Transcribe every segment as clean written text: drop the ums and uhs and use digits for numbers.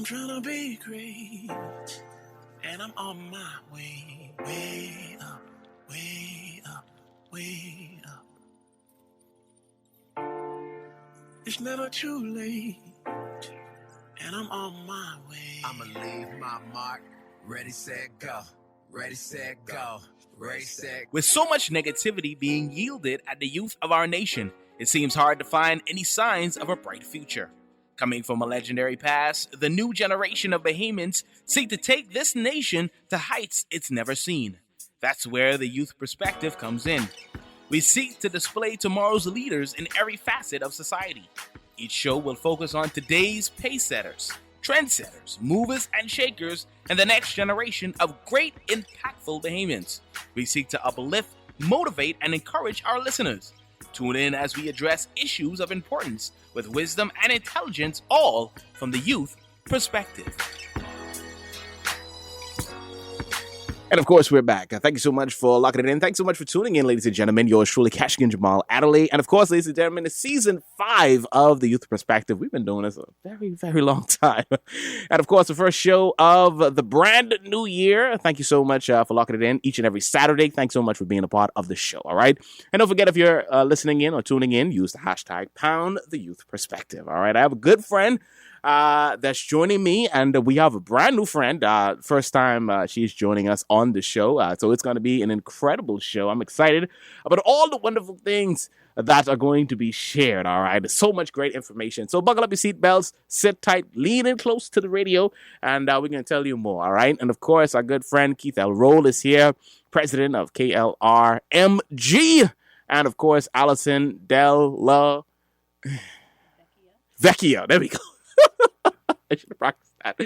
I'm trying to be great, and I'm on my way, way up, way up, way up. It's never too late, and I'm on my way. I'ma leave my mark, ready, set, go, ready, set, go, ready, set. With so much negativity being yielded at the youth of our nation, it seems hard to find any signs of a bright future. Coming from a legendary past, the new generation of Bahamians seek to take this nation to heights it's never seen. That's where the youth perspective comes in. We seek to display tomorrow's leaders in every facet of society. Each show will focus on today's pace setters, trendsetters, movers and shakers, and the next generation of great, impactful Bahamians. We seek to uplift, motivate, and encourage our listeners. Tune in as we address issues of importance with wisdom and intelligence, all from the youth perspective. And of course, we're back. Thank you so much for locking it in. Thanks so much for tuning in, ladies and gentlemen. Yours truly, Keshagen Jamal Adderley. And of course, ladies and gentlemen, it's season 5 of the Youth Perspective. We've been doing this a very, very long time. And of course, the first show of the brand new year. Thank you so much for locking it in each and every Saturday. Thanks so much for being a part of the show. All right. And don't forget, if you're listening in or tuning in, use the hashtag #PoundTheYouthPerspective. All right. I have a good friend that's joining me, and we have a brand new friend. First time she's joining us on the show, so it's going to be an incredible show. I'm excited about all the wonderful things that are going to be shared. All right, there's so much great information. So buckle up your seatbelts, sit tight, lean in close to the radio, and we're going to tell you more. All right, and of course, our good friend Keith L. Roll is here, president of Klrmg, and of course, Allison Della Vecchia. There we go. I should have practiced that.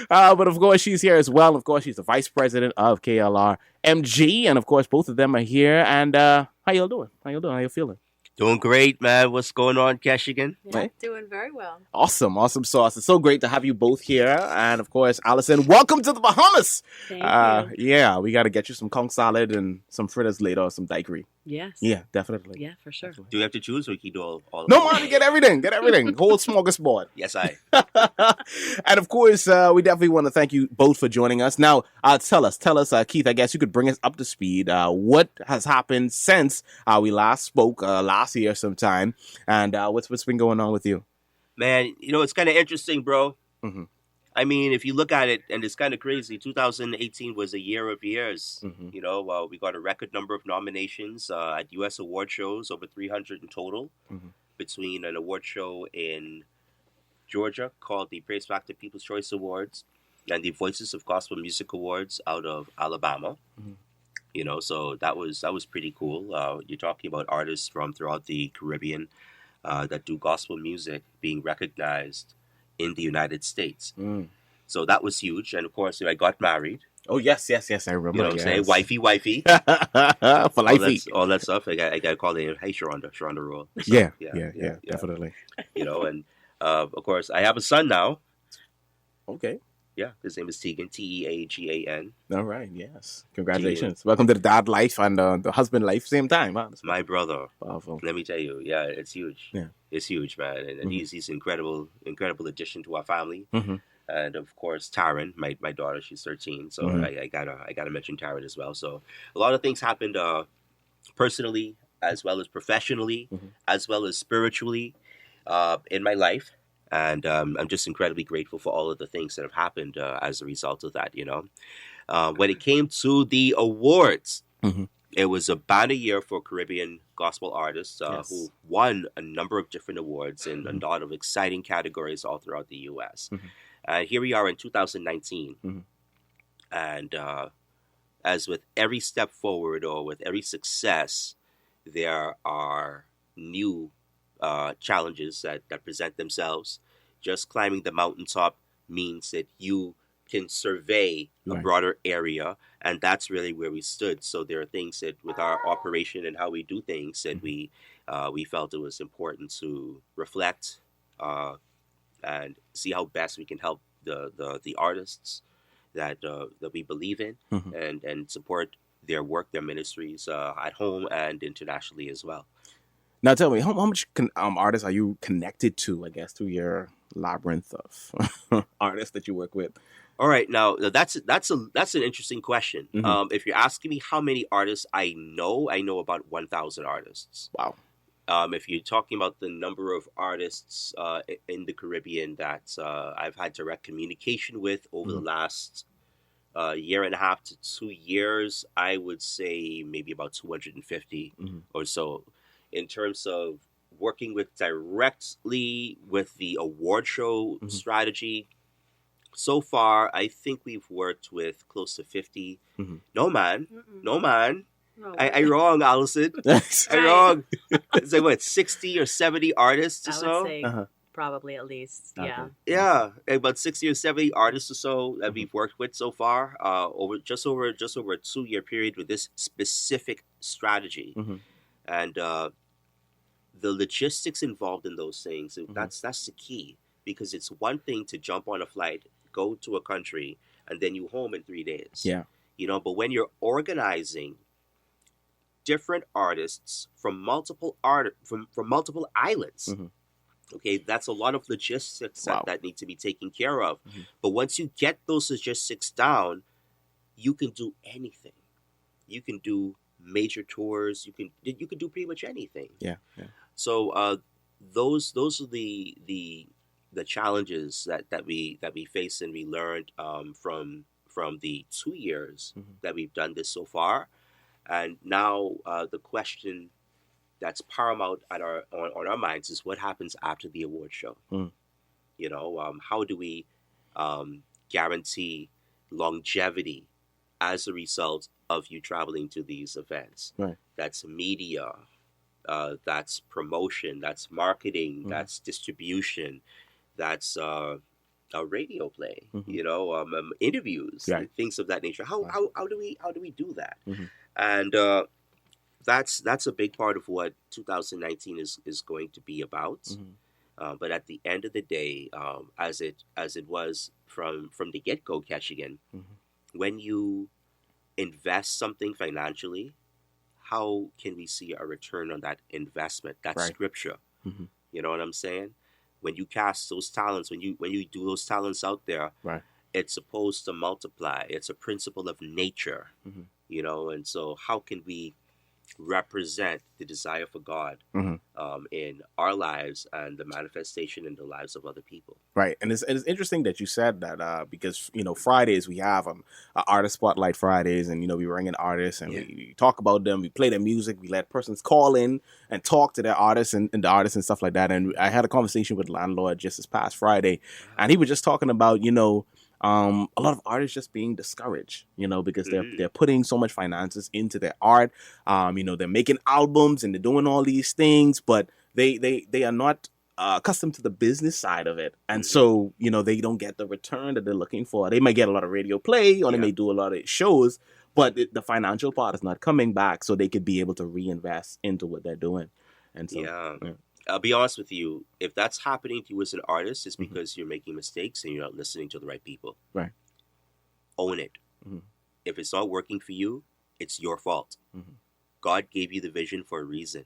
But of course, she's here as well. Of course, she's the vice president of Klrmg. And of course, both of them are here. And how y'all doing? How you feeling? Doing great, man. What's going on, Keshagen? Yeah, doing very well. Awesome sauce. It's so great to have you both here. And of course, Allison, welcome to the Bahamas. Thank you. Yeah, we got to get you some conch salad and some fritters later or some daiquiri. Yes. Yeah, definitely. Yeah, for sure. Do we have to choose or we can do all No, man, get everything. Whole smorgasbord. Yes, I. And of course, we definitely want to thank you both for joining us. Now, tell us, Keith, I guess you could bring us up to speed. What has happened since we last spoke last year sometime, and what's been going on with you? Man, it's kind of interesting, bro. Mm-hmm. I mean, if you look at it, and it's kind of crazy, 2018 was a year of years. Mm-hmm. We got a record number of nominations at U.S. award shows, over 300 in total, between an award show in Georgia called the Praise Factor People's Choice Awards and the Voices of Gospel Music Awards out of Alabama. Mm-hmm. So that was pretty cool. You're talking about artists from throughout the Caribbean that do gospel music being recognized in the United States. So that was huge. And of course, I got married. Oh, yes, I remember. You know what I'm saying? Wifey. For life. All that stuff. I got to call it, hey, Sharonda Roll. So, Yeah, definitely. And of course, I have a son now. Okay. Yeah, his name is Tegan, Teagan. All right, yes. Congratulations. Welcome to the dad life and the husband life, same time. Huh? It's my brother. Powerful. Let me tell you, yeah, it's huge. Yeah. It's huge, man. And he's an incredible addition to our family. Mm-hmm. And of course, Taryn, my daughter, she's 13. So I gotta mention Taryn as well. So a lot of things happened personally, as well as professionally, as well as spiritually in my life. And I'm just incredibly grateful for all of the things that have happened as a result of that, When it came to the awards, it was a banner year for Caribbean gospel artists who won a number of different awards in a lot of exciting categories all throughout the U.S. And here we are in 2019. And as with every step forward or with every success, there are new challenges that present themselves. Just climbing the mountaintop means that you can survey a broader area, and that's really where we stood. So there are things that with our operation and how we do things that we felt it was important to reflect and see how best we can help the artists that we believe in and support their work, their ministries at home and internationally as well. Now tell me, how much artists are you connected to, I guess, through your labyrinth of artists that you work with? All right, now that's an interesting question. Mhm. If you're asking me how many artists I know about 1,000 artists. Wow. If you're talking about the number of artists in the Caribbean that I've had direct communication with over the last year and a half to 2 years, I would say maybe about 250 or so. In terms of working with directly with the award show strategy, so far I think we've worked with close to 50. No man, no man. No, I wrong, Allison. I Right. wrong. It's like what, 60 or 70 artists or I would so? say probably at least. Yeah. Okay. Yeah, about 60 or 70 artists or so that we've worked with so far, over a 2-year period with this specific strategy. And the logistics involved in those things, that's the key. Because it's one thing to jump on a flight, go to a country, and then you home in 3 days. Yeah. But when you're organizing different artists from multiple from multiple islands, okay, that's a lot of logistics that need to be taken care of. But once you get those logistics down, you can do anything. You can do major tours. You can do pretty much anything. Yeah. So those are the challenges that we face and we learned from the 2 years that we've done this so far. And now the question that's paramount on our minds is what happens after the award show. How do we guarantee longevity as a result of you traveling to these events? Right. That's media, that's promotion, that's marketing, that's distribution, that's a radio play, interviews, things of that nature. How do we do that? And that's a big part of what 2019 is going to be about. But at the end of the day, as it was from the get-go, Keshagen, when you invest something financially, how can we see a return on that investment? That's scripture. You know what I'm saying? When you cast those talents, when you do those talents out there, it's supposed to multiply. It's a principle of nature, and so how can we represent the desire for God in our lives and the manifestation in the lives of other people? Right. And it's interesting that you said that because, Fridays we have artist spotlight Fridays, and, we bring in artists and we talk about them. We play their music. We let persons call in and talk to their artists and the artists and stuff like that. And I had a conversation with Landlord just this past Friday, and he was just talking about, a lot of artists just being discouraged, because they're putting so much finances into their art. They're making albums and they're doing all these things, but they are not accustomed to the business side of it. And so, they don't get the return that they're looking for. They might get a lot of radio play or they may do a lot of shows, but the financial part is not coming back, so they could be able to reinvest into what they're doing. And so, I'll be honest with you. If that's happening to you as an artist, it's because you're making mistakes and you're not listening to the right people. Right. Own it. If it's not working for you, it's your fault. God gave you the vision for a reason.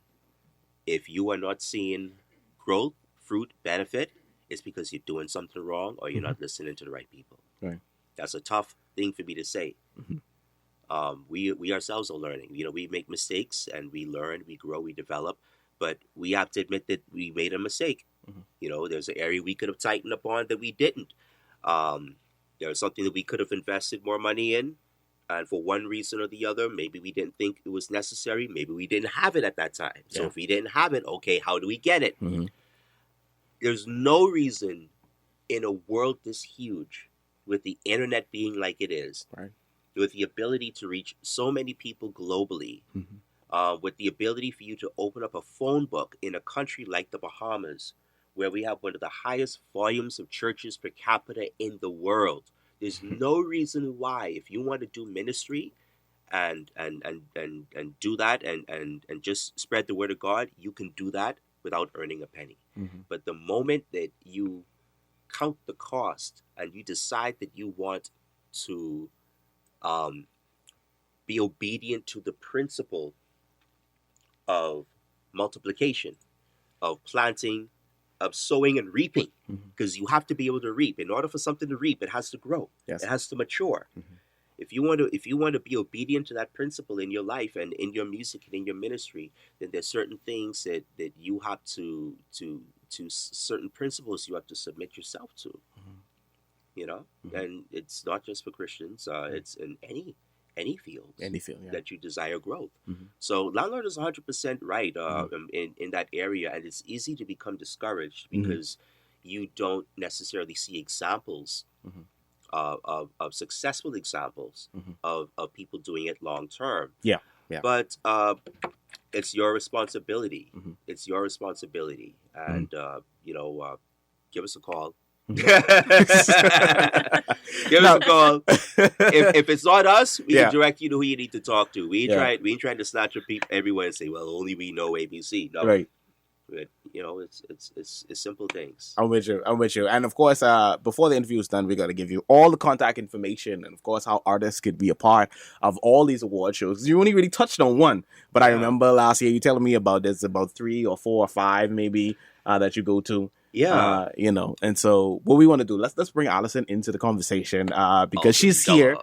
If you are not seeing growth, fruit, benefit, it's because you're doing something wrong or you're not listening to the right people. Right. That's a tough thing for me to say. We ourselves are learning. We make mistakes and we learn, we grow, we develop. But we have to admit that we made a mistake. There's an area we could have tightened up on that we didn't. There's something that we could have invested more money in. And for one reason or the other, maybe we didn't think it was necessary. Maybe we didn't have it at that time. So if we didn't have it, okay, how do we get it? There's no reason in a world this huge, with the internet being like it is, with the ability to reach so many people globally, with the ability for you to open up a phone book in a country like the Bahamas, where we have one of the highest volumes of churches per capita in the world. There's no reason why, if you want to do ministry and do that and just spread the word of God, you can do that without earning a penny. But the moment that you count the cost and you decide that you want to be obedient to the principle of multiplication, of planting, of sowing and reaping, because you have to be able to reap. In order for something to reap, it has to grow. Yes. It has to mature. If you want to be obedient to that principle in your life and in your music and in your ministry, then there's certain things that you have to certain principles you have to submit yourself to. You know, and it's not just for Christians. It's in any field, that you desire growth. So landlord is 100% right in that area, and it's easy to become discouraged because you don't necessarily see examples of successful examples of people doing it long term. Yeah. But it's your responsibility. It's your responsibility, and give us a call. Give us a call. If it's not us, we can direct you to who you need to talk to. We ain't trying to snatch up people everywhere and say, well, only we know ABC. No. Right. But, it's simple things. I'm with you. And of course, before the interview is done, we're going to give you all the contact information and, of course, how artists could be a part of all these award shows. You only really touched on one, but I remember last year you telling me about there's about 3 or 4 or 5 maybe that you go to. Yeah. And so what we want to do, let's bring Allison into the conversation because she's here.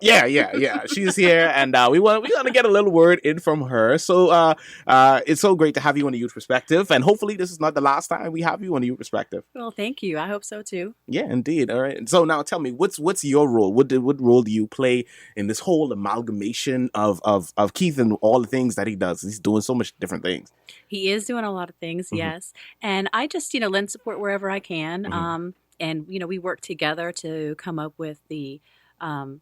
Yeah. She's here, and we want to get a little word in from her. So it's so great to have you on the Youth Perspective, and hopefully this is not the last time we have you on the Youth Perspective. Well, thank you. I hope so too. Yeah, indeed. All right. So now tell me, what's your role? What role do you play in this whole amalgamation of Keith and all the things that he does? He's doing so much different things. He is doing a lot of things, yes. And I just, lend support wherever I can. And, we work together to come up with the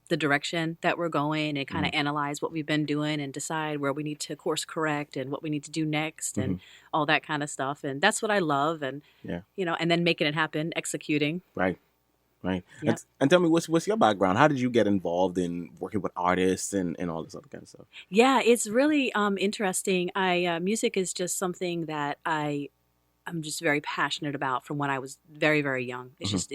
direction that we're going and kind of analyze what we've been doing and decide where we need to course correct and what we need to do next and all that kind of stuff. And that's what I love. And, and then making it happen, executing. Right. Yep. And tell me, what's your background? How did you get involved in working with artists and all this other kind of stuff? Yeah, it's really interesting. Music is just something that I'm just very passionate about from when I was very, very young. It's just,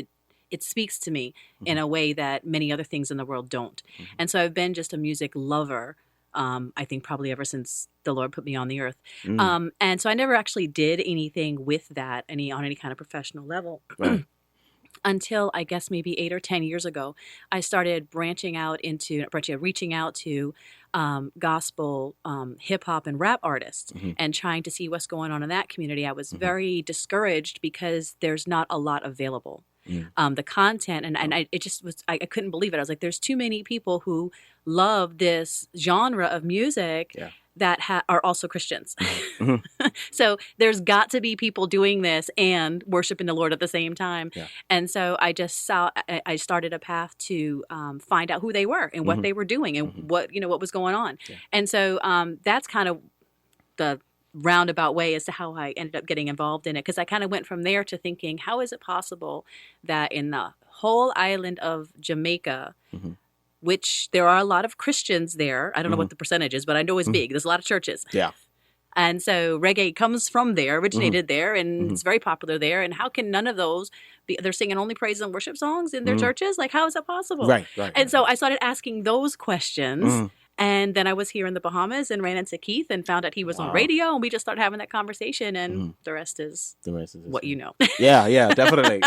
it speaks to me in a way that many other things in the world don't. And so I've been just a music lover, I think probably ever since the Lord put me on the earth. And so I never actually did anything with that on any kind of professional level. Right. Until I guess maybe 8 or 10 years ago, I started reaching out to gospel, hip hop and rap artists and trying to see what's going on in that community. I was very discouraged because there's not a lot available. The content and it just was, I couldn't believe it. I was like, there's too many people who love this genre of music that are also Christians. So there's got to be people doing this and worshiping the Lord at the same time. And so I started a path to find out who they were and what they were doing and what was going on. And so that's kind of the roundabout way as to how I ended up getting involved in it, because I kind of went from there to thinking, how is it possible that in the whole island of Jamaica, which there are a lot of Christians there. I don't know what the percentage is, but I know it's big. There's a lot of churches. Yeah. And so reggae comes from there, originated there, and it's very popular there. And how can none of those they're singing only praise and worship songs in their churches? Like, how is that possible? Right. And so I started asking those questions. And then I was here in the Bahamas and ran into Keith and found out he was on radio, and we just started having that conversation, and the rest is what you know. Yeah, definitely.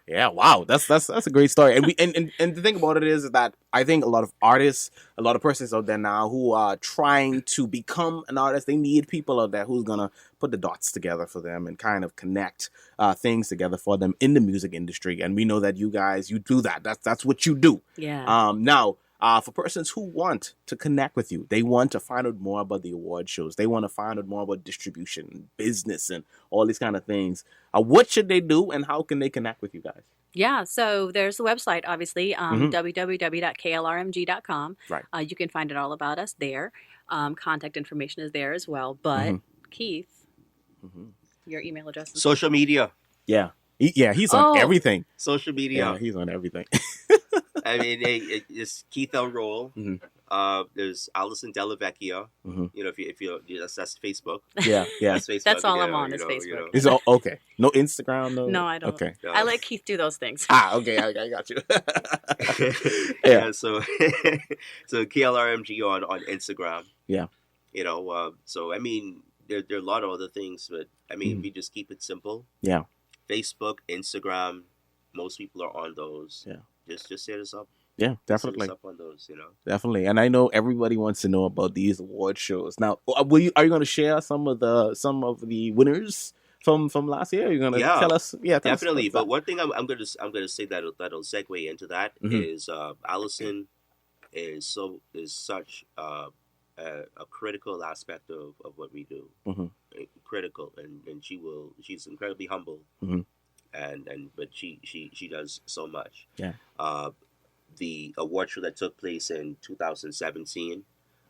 Yeah, wow, that's a great story. And the thing about it is that I think a lot of artists, a lot of persons out there now who are trying to become an artist, they need people out there who's gonna put the dots together for them and kind of connect things together for them in the music industry. And we know that you guys, you do that. That's what you do. Yeah. Now. For persons who want to connect with you, they want to find out more about the award shows. They want to find out more about distribution, business, and all these kind of things. What should they do, and how can they connect with you guys? Yeah, so there's the website, obviously, www.klrmg.com. Right. You can find out all about us there. Contact information is there as well. But Keith, your email address is social media. Yeah. He's on everything. Social media. Yeah, he's on everything. I mean, it's Keith L. Roll. There's Allison Delavecchia. If you that's Facebook. Yeah. That's Facebook. That's all I'm on is Facebook. It's all, okay. No Instagram. No, I don't. Okay. I let Keith do those things. Okay. I got you. So KLRMG on Instagram. Yeah. So I mean, there are a lot of other things, but I mean, if we just keep it simple. Yeah. Facebook, Instagram, most people are on those. Yeah. Just hit us up. Yeah, Hit definitely. us up on those, you know. Definitely. And I know everybody wants to know about these award shows. Now, are you going to share some of the winners from last year? You're going to tell us? Yeah, tell definitely. us but one thing I'm going to say that'll segue into that is Allison is such a critical aspect of what we do. Critical, and she's incredibly humble. But she does so much. Yeah. The award show that took place in 2017,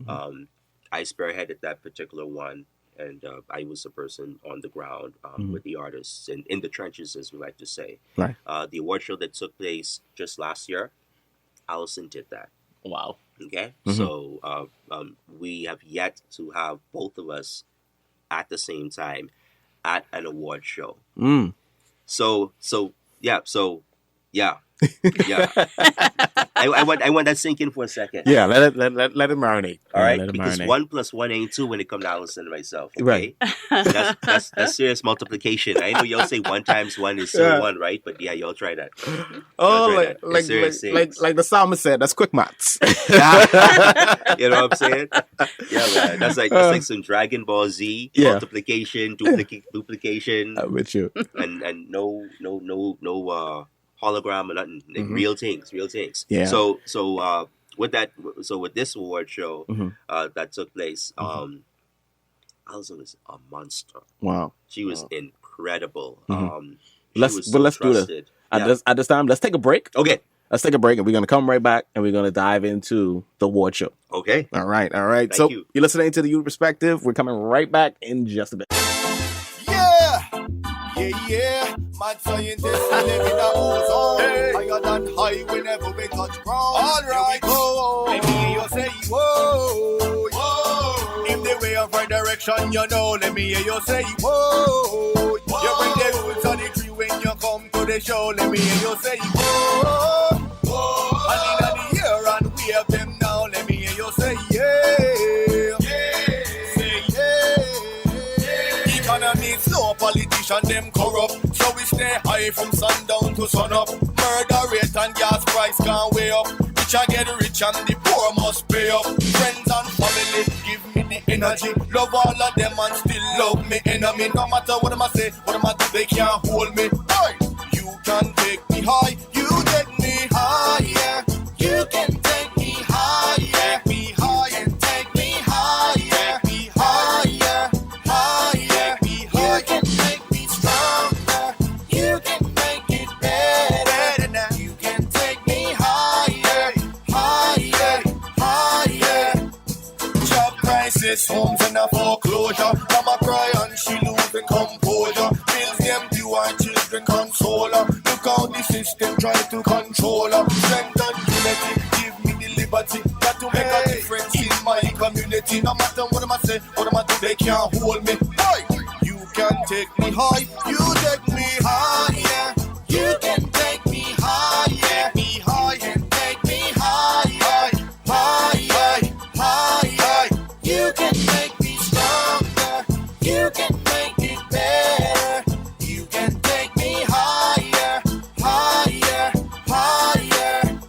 I spearheaded that particular one, and I was the person on the ground with the artists and in the trenches, as we like to say. Right. The award show that took place just last year, Allison did that. Wow. Okay. So we have yet to have both of us at the same time at an award show. So yeah. I want that sink in for a second. Yeah, let it marinate. All right, let it because marinate. 1 + 1 ain't 2 when it comes to Allison and myself. Okay? Right. That's serious multiplication. I know y'all say 1 × 1 is still 1, right? But yeah, y'all try that. Like the psalmist said, that's quick maths. You know what I'm saying? Yeah, man. That's like some Dragon Ball Z multiplication, duplication. I'm with you. And no hologram or nothing. Like real things. Yeah. So with this award show that took place, Allison was a monster. Wow. She was incredible. Let's do this. At this time, let's take a break. Okay. Let's take a break, and we're going to come right back, and we're going to dive into the award show. Okay. All right. Thank you. You're listening to the Youth Perspective. We're coming right back in just a bit. Yeah. Mad scientists live in a ozone. Higher than high whenever we touch ground. All right. Let me hear you say, whoa. In the way of right direction, you know. Let me hear you say, whoa. You bring the roots of the tree when you come to the show. Let me hear you say, whoa. And in the year and wave them now. Let me hear you say, yeah. Say yeah. Economy slow, politician them corrupt. So we stay high from sundown to sunup. Murder rate and gas price can't weigh up. Rich I get rich and the poor must pay up. Friends and family give me the energy. Love all of them and still love me enemy. No matter what am I say, what am I do, they can't hold me. Hey, you can take me high, you take me higher. You can take me higher, take me high and take me higher, take me higher, higher, take me higher. You can make me stronger, you can make it better now. You can take me higher, higher, higher. Job crisis, homes in a foreclosure. Mama cry and she losing composure. Bills them due and children console her. Look how the system try to control her. Strength and unity, give me the liberty. Got to make a difference in my community. No matter what am I say, what am I do, they can't hold me. Hey, you can take me high, you take me higher. You can take me higher, take me high and take me higher, higher, higher. You can make me stronger, you can make it better. You can take me higher, higher, higher.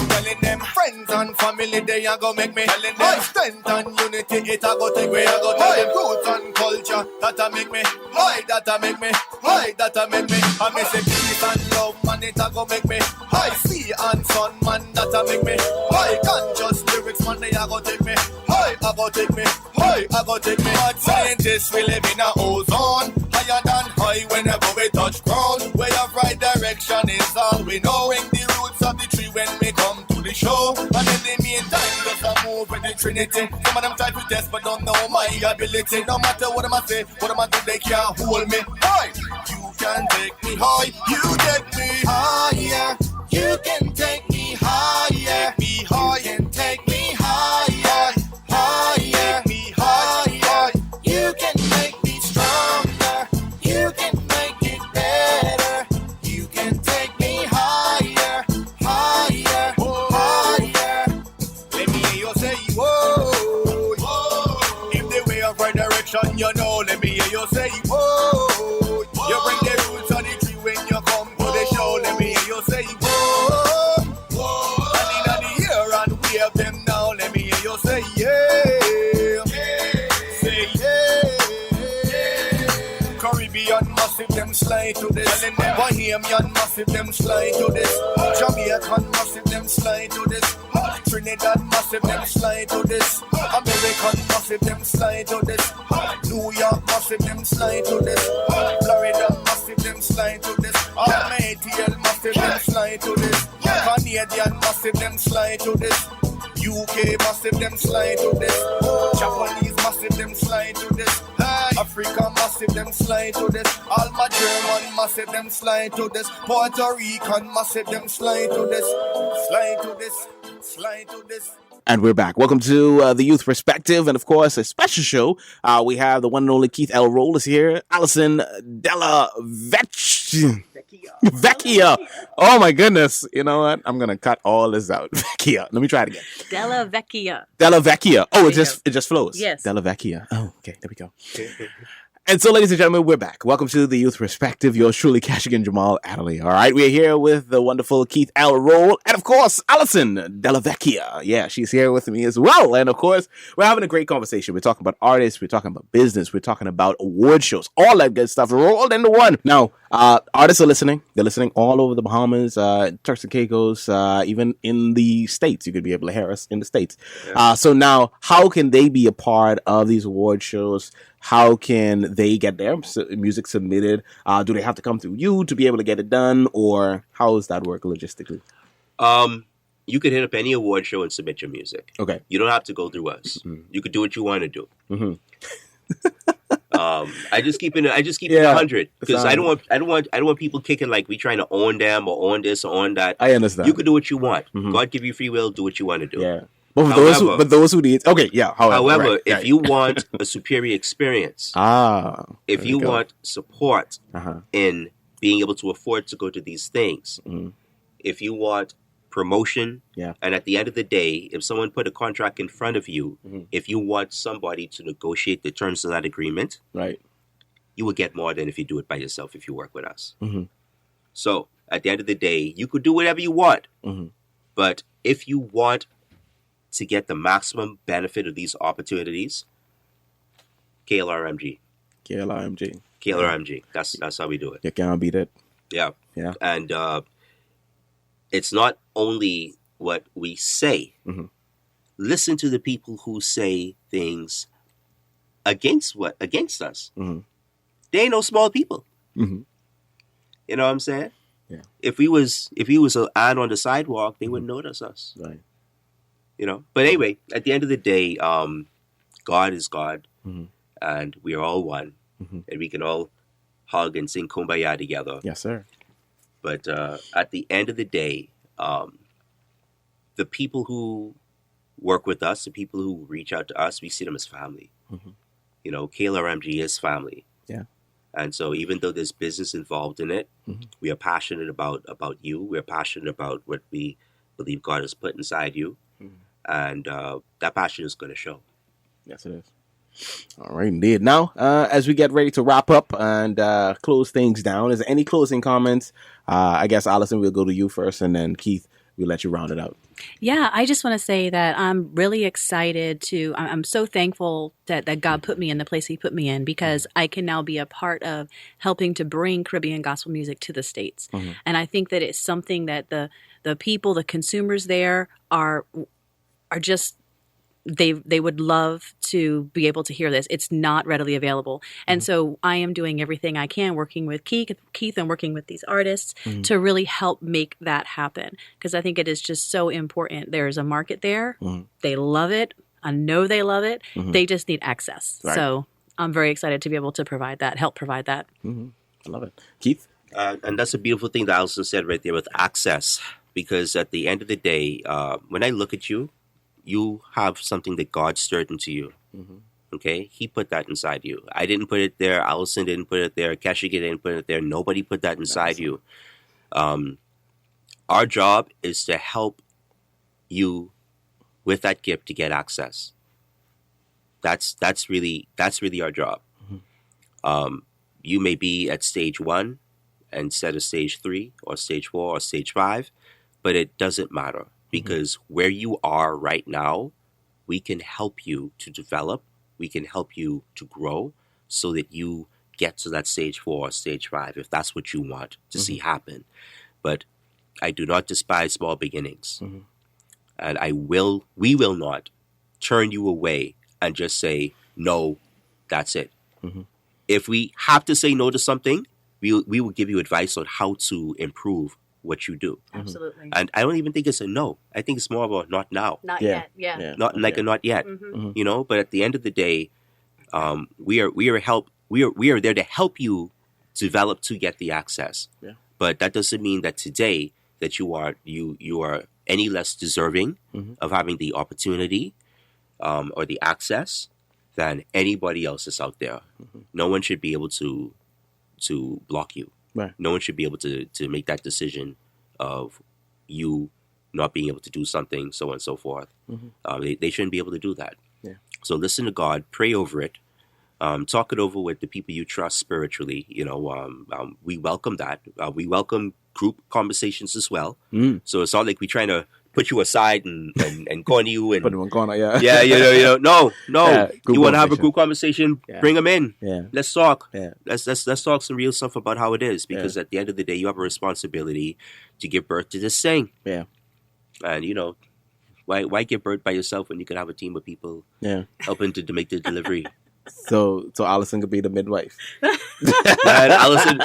Telling them friends and family they a go make me. Telling them strength and unity it a go take me. I go tell them roots and culture that a make me. High that a make me. High that a make me. I me say peace and love man it a go make me. High sea and sun man that a make me. High conscious lyrics man they a go take me. High a go take me. High a go take me. Mad scientists we live in a ozone. Higher than high whenever we touch ground. Way of right direction is all we know. Ring the roots of the tree when we come to the show. And in the meantime just a move with the Trinity. Some of them try to test but don't know my ability. No matter what am I say, what am I do, they can't hold me. Hey, you can take me high, you take me higher. You can take me higher, take me high and take me higher, higher, take me higher. You can make me stronger, you can make it better. You can take me higher, higher, higher. Let me hear you say, whoa, whoa. In the way of right direction, you know. say, whoa, whoa. And in the ear and wave them now. Let me hear you say, yeah, say yeah. Caribbean massive them slide to this. Bahamian massive them slide to this. Jamaican massive them slide to this. Trinidad massive them slide to this. American massive them slide to this. New York massive them slide to this. Florida massive them slide to this. ATL massive them slide to this. Canadian massive them slide to this. UK massive them slide to this. Japanese massive them slide to this. Africa massive them slide to this. All my German massive them slide to this. Puerto Rican massive them slide to this. Slide to this. Slide to this. And we're back. Welcome to the Youth Perspective, and of course, a special show. We have the one and only Keith L. Roll is here. Alison Della Vecchia. Oh my goodness! You know what? I'm gonna cut all this out. Vecchia. Let me try it again. Della Vecchia. Della Vecchia. Oh, it just flows. Yes. Della Vecchia. Oh, okay. There we go. And so, ladies and gentlemen, we're back. Welcome to the Youth Perspective. Yours truly, Keshagen Jamal Adderley. All right, we're here with the wonderful Keith L. Roll, and of course, Alison Della Vecchia. Yeah, she's here with me as well. And of course, we're having a great conversation. We're talking about artists, we're talking about business, we're talking about award shows, all that good stuff rolled into one. Now, artists are listening. They're listening all over the Bahamas, Turks and Caicos, even in the States. You could be able to hear us in the States. Yeah. So now, how can they be a part of these award shows? How can they get their music submitted? Do they have to come through you to be able to get it done? Or how does that work logistically? You could hit up any award show and submit your music. Okay. You don't have to go through us. Mm-hmm. You could do what you want to do. Mm-hmm. I just keep it 100 because I don't want people kicking like we trying to own them or own this or own that. I understand. You could do what you want. Mm-hmm. God give you free will. Do what you want to do. Yeah. But those who need, okay, yeah. However, right, if you want a superior experience, if you want support in being able to afford to go to these things, if you want promotion, and at the end of the day, if someone put a contract in front of you, if you want somebody to negotiate the terms of that agreement, right, you will get more than if you do it by yourself if you work with us. So at the end of the day, you could do whatever you want, but if you want to get the maximum benefit of these opportunities, KLRMG. That's how we do it. You can't beat it. Yeah. And it's not only what we say. Listen to the people who say things against us. They ain't no small people. You know what I'm saying? Yeah. If we was an ant on the sidewalk, they wouldn't notice us. Right. You know, but anyway, at the end of the day, God is God, and we are all one, and we can all hug and sing Kumbaya together. Yes, sir. But at the end of the day, the people who work with us, the people who reach out to us, we see them as family. You know, KLRMG is family. Yeah. And so even though there's business involved in it, we are passionate about you. We're passionate about what we believe God has put inside you. And that passion is going to show. Yes, it is. All right, indeed. Now, as we get ready to wrap up and close things down, is there any closing comments? I guess, Alison, we'll go to you first, and then Keith, we'll let you round it out. Yeah, I just want to say that I'm really excited I'm so thankful that God put me in the place He put me in, because I can now be a part of helping to bring Caribbean gospel music to the States. And I think that it's something that the people, the consumers there are just, they would love to be able to hear this. It's not readily available. And so I am doing everything I can, working with Keith and working with these artists to really help make that happen. Because I think it is just so important. There's a market there. They love it. I know they love it. They just need access. Right. So I'm very excited to be able to help provide that. I love it. Keith? And that's a beautiful thing that Alison said right there with access. Because at the end of the day, when I look at you, you have something that God stirred into you. Okay? He put that inside you. I didn't put it there. Alison didn't put it there. Keshagen didn't put it there. Nobody put that inside you. Our job is to help you with that gift to get access. That's really our job. You may be at stage 1 instead of stage 3 or stage 4 or stage 5. But it doesn't matter, because where you are right now, we can help you to develop. We can help you to grow so that you get to that stage 4 or stage 5, if that's what you want to see happen. But I do not despise small beginnings. And we will not turn you away and just say, no, that's it. If we have to say no to something, we will give you advice on how to improve what you do. Absolutely. And I don't even think it's a no. I think it's more of a not now. Not yet. Yeah. Not like a not yet. You know, but at the end of the day, we are there to help you develop to get the access. But that doesn't mean that today that you are any less deserving of having the opportunity or the access than anybody else is out there. No one should be able to block you. No one should be able to make that decision of you not being able to do something, so on and so forth. They shouldn't be able to do that. So listen to God, pray over it, talk it over with the people you trust spiritually. You know, we welcome that. We welcome group conversations as well. So it's not like we're trying to put you aside and corner you and Put them in corner, yeah. yeah, you know, no. Yeah, You want to have a group conversation? Bring them in. Yeah. Let's talk. Yeah. Let's talk some real stuff about how it is, because at the end of the day, you have a responsibility to give birth to this thing. Yeah. And you know, why give birth by yourself when you can have a team of people helping to make the delivery? So Allison could be the midwife. Man, Allison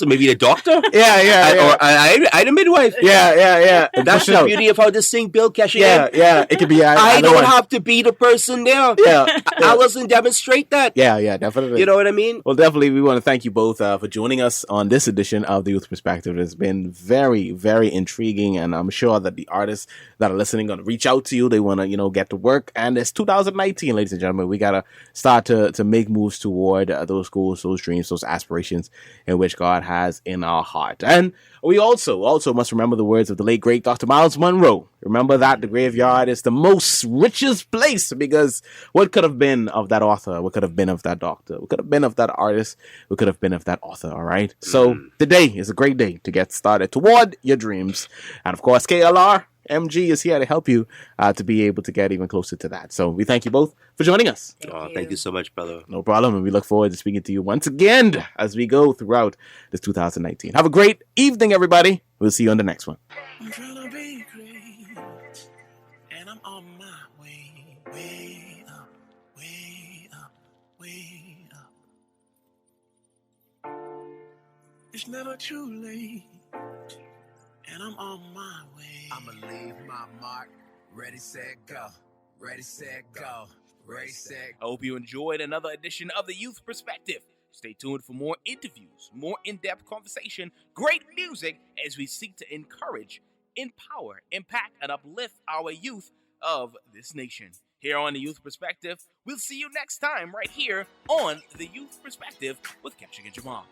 may be the doctor. Yeah. Or I the midwife. Yeah. That's the beauty of how this thing built, Keshagen. Yeah. It could be. I don't have to be the person there. Yeah. Allison demonstrate that. Yeah, definitely. You know what I mean? Well, definitely, we want to thank you both for joining us on this edition of the Youth Perspective. It's been very, very intriguing, and I'm sure that the artists that are listening are going to reach out to you. They want to, get to work, and it's 2019, ladies and gentlemen. We got to start to make moves toward those goals, those dreams, those aspirations in which God has in our heart. And we also must remember the words of the late, great Dr. Miles Monroe. Remember that the graveyard is the most richest place, because what could have been of that author? What could have been of that doctor? What could have been of that artist? What could have been of that author? All right. So today is a great day to get started toward your dreams. And of course, Klrmg is here to help you to be able to get even closer to that. So we thank you both for joining us. Thank you so much, brother. No problem. And we look forward to speaking to you once again as we go throughout this 2019. Have a great evening, everybody. We'll see you on the next one. I'm trying to be great, and I'm on my way, way up, way up, way up. It's never too late, and I'm on my way. I'ma leave my mark. Ready, set, go. Ready, set, go. Ready, set, I hope you enjoyed another edition of the Youth Perspective. Stay tuned for more interviews, more in-depth conversation, great music as we seek to encourage, empower, impact, and uplift our youth of this nation. Here on the Youth Perspective, we'll see you next time right here on the Youth Perspective with Keshagen Jamal.